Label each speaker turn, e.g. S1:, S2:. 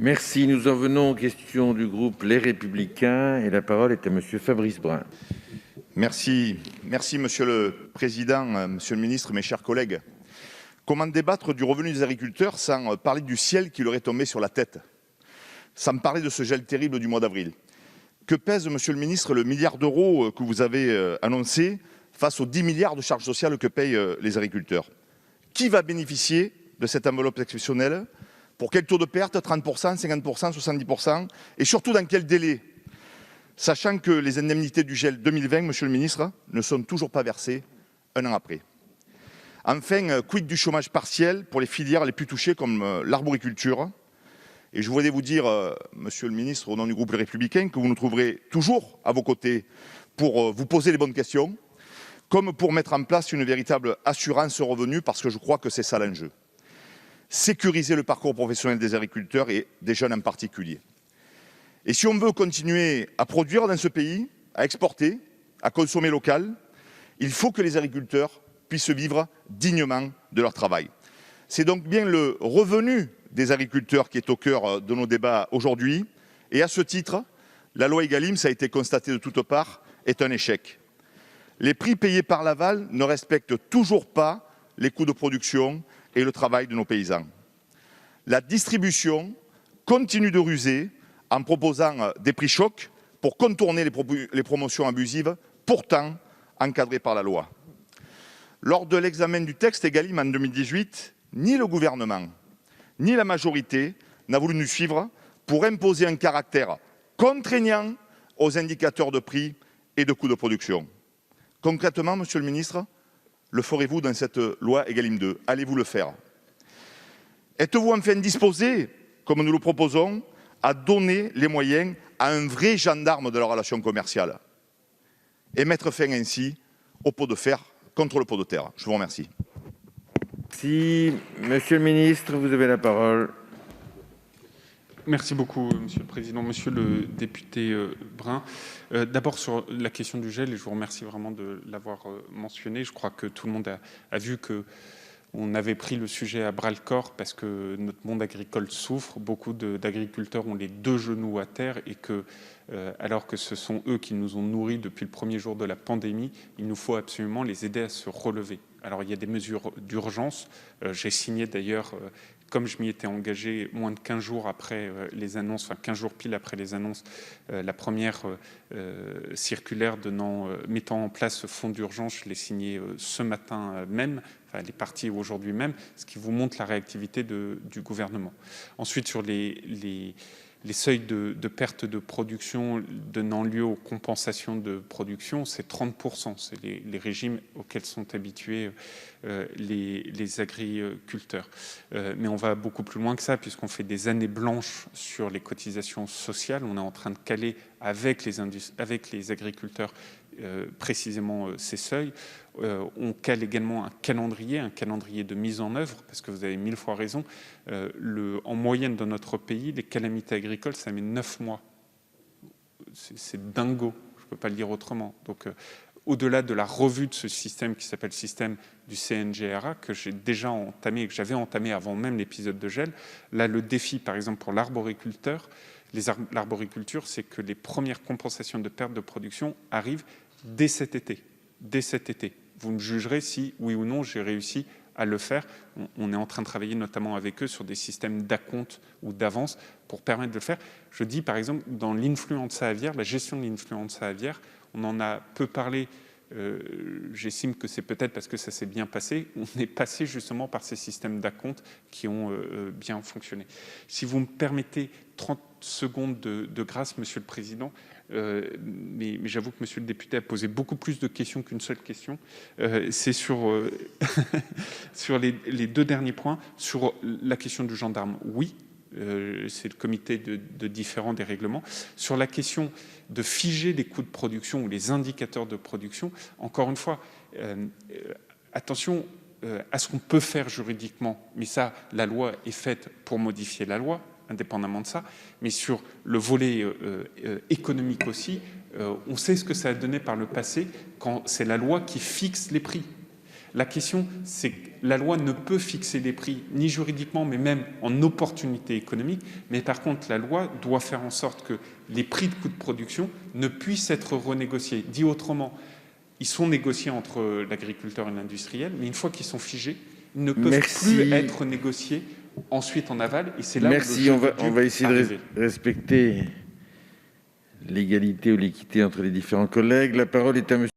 S1: Merci. Nous en venons aux questions du groupe Les Républicains et la parole est à monsieur Fabrice Brun.
S2: Merci, Monsieur le Président, Monsieur le Ministre, mes chers collègues. Comment débattre du revenu des agriculteurs sans parler du ciel qui leur est tombé sur la tête, sans me parler de ce gel terrible du mois d'avril? Que pèse, Monsieur le Ministre, le milliard d'euros que vous avez annoncé face aux 10 milliards de charges sociales que payent les agriculteurs? Qui va bénéficier de cette enveloppe exceptionnelle? Pour quel taux de perte? 30%, 50%, 70%? Et surtout, dans quel délai? Sachant que les indemnités du gel 2020, Monsieur le Ministre, ne sont toujours pas versées un an après. Enfin, quid du chômage partiel pour les filières les plus touchées comme l'arboriculture? Et je voulais vous dire, Monsieur le Ministre, au nom du groupe Les Républicains, que vous nous trouverez toujours à vos côtés pour vous poser les bonnes questions, comme pour mettre en place une véritable assurance revenu, parce que je crois que c'est ça l'enjeu. Sécuriser le parcours professionnel des agriculteurs et des jeunes en particulier. Et si on veut continuer à produire dans ce pays, à exporter, à consommer local, il faut que les agriculteurs puissent vivre dignement de leur travail. C'est donc bien le revenu des agriculteurs qui est au cœur de nos débats aujourd'hui. Et à ce titre, la loi Egalim, ça a été constaté de toutes parts, est un échec. Les prix payés par l'aval ne respectent toujours pas les coûts de production et le travail de nos paysans. La distribution continue de ruser en proposant des prix chocs pour contourner les promotions abusives, pourtant encadrées par la loi. Lors de l'examen du texte Egalim en 2018, ni le gouvernement, ni la majorité n'a voulu nous suivre pour imposer un caractère contraignant aux indicateurs de prix et de coûts de production. Concrètement, Monsieur le Ministre, le ferez-vous dans cette loi Egalim 2? Allez-vous le faire? Êtes-vous enfin disposé, comme nous le proposons, à donner les moyens à un vrai gendarme de la relation commerciale et mettre fin ainsi au pot de fer contre le pot de terre? Je vous remercie.
S1: Si, monsieur le ministre, vous avez la parole.
S3: Merci beaucoup, Monsieur le Président. Monsieur le député Brun, d'abord sur la question du gel, et je vous remercie vraiment de l'avoir mentionné. Je crois que tout le monde a vu qu'on avait pris le sujet à bras-le-corps parce que notre monde agricole souffre. Beaucoup d'agriculteurs ont les deux genoux à terre et que, alors que ce sont eux qui nous ont nourris depuis le premier jour de la pandémie, il nous faut absolument les aider à se relever. Alors, il y a des mesures d'urgence. J'ai signé d'ailleurs, comme je m'y étais engagé, moins de 15 jours après les annonces, enfin 15 jours pile après les annonces, la première circulaire mettant en place ce fonds d'urgence, je l'ai signé ce matin même, enfin elle est partie aujourd'hui même, ce qui vous montre la réactivité du gouvernement. Ensuite, sur les seuils de perte de production donnant lieu aux compensations de production, c'est 30%. C'est les régimes auxquels sont habitués les agriculteurs. Mais on va beaucoup plus loin que ça, puisqu'on fait des années blanches sur les cotisations sociales. On est en train de caler avec les agriculteurs précisément ces seuils. On cale également un calendrier de mise en œuvre, parce que vous avez 1000 fois raison. En moyenne dans notre pays, les calamités agricoles, ça met 9 mois. C'est dingo, je ne peux pas le dire autrement. Donc, au-delà de la revue de ce système qui s'appelle système du CNGRA, que j'ai déjà entamé et que j'avais entamé avant même l'épisode de gel, là, le défi, par exemple, pour l'arboriculteur, l'arboriculture, c'est que les premières compensations de perte de production arrivent dès cet été. Vous me jugerez si, oui ou non, j'ai réussi à le faire. On est en train de travailler notamment avec eux sur des systèmes d'acompte ou d'avance pour permettre de le faire. Je dis, par exemple, dans l'influenza aviaire, la gestion de l'influenza aviaire, on en a peu parlé. J'estime que c'est peut-être parce que ça s'est bien passé. On est passé justement par ces systèmes d'acompte qui ont bien fonctionné. Si vous me permettez 30 secondes de grâce, Monsieur le Président, mais j'avoue que Monsieur le député a posé beaucoup plus de questions qu'une seule question. C'est sur, sur les deux derniers points. Sur la question du gendarme, oui. C'est le comité de différents des règlements. Sur la question de figer les coûts de production ou les indicateurs de production, encore une fois, attention à ce qu'on peut faire juridiquement, mais ça, la loi est faite pour modifier la loi, indépendamment de ça, mais sur le volet économique aussi, on sait ce que ça a donné par le passé quand c'est la loi qui fixe les prix. La question, c'est que la loi ne peut fixer des prix, ni juridiquement, mais même en opportunité économique. Mais par contre, la loi doit faire en sorte que les prix de coûts de production ne puissent être renégociés. Dit autrement, ils sont négociés entre l'agriculteur et l'industriel, mais une fois qu'ils sont figés, ils ne peuvent plus être négociés ensuite en aval. Et c'est là
S1: Merci,
S3: où
S1: on va essayer de respecter l'égalité ou l'équité entre les différents collègues. La parole est à monsieur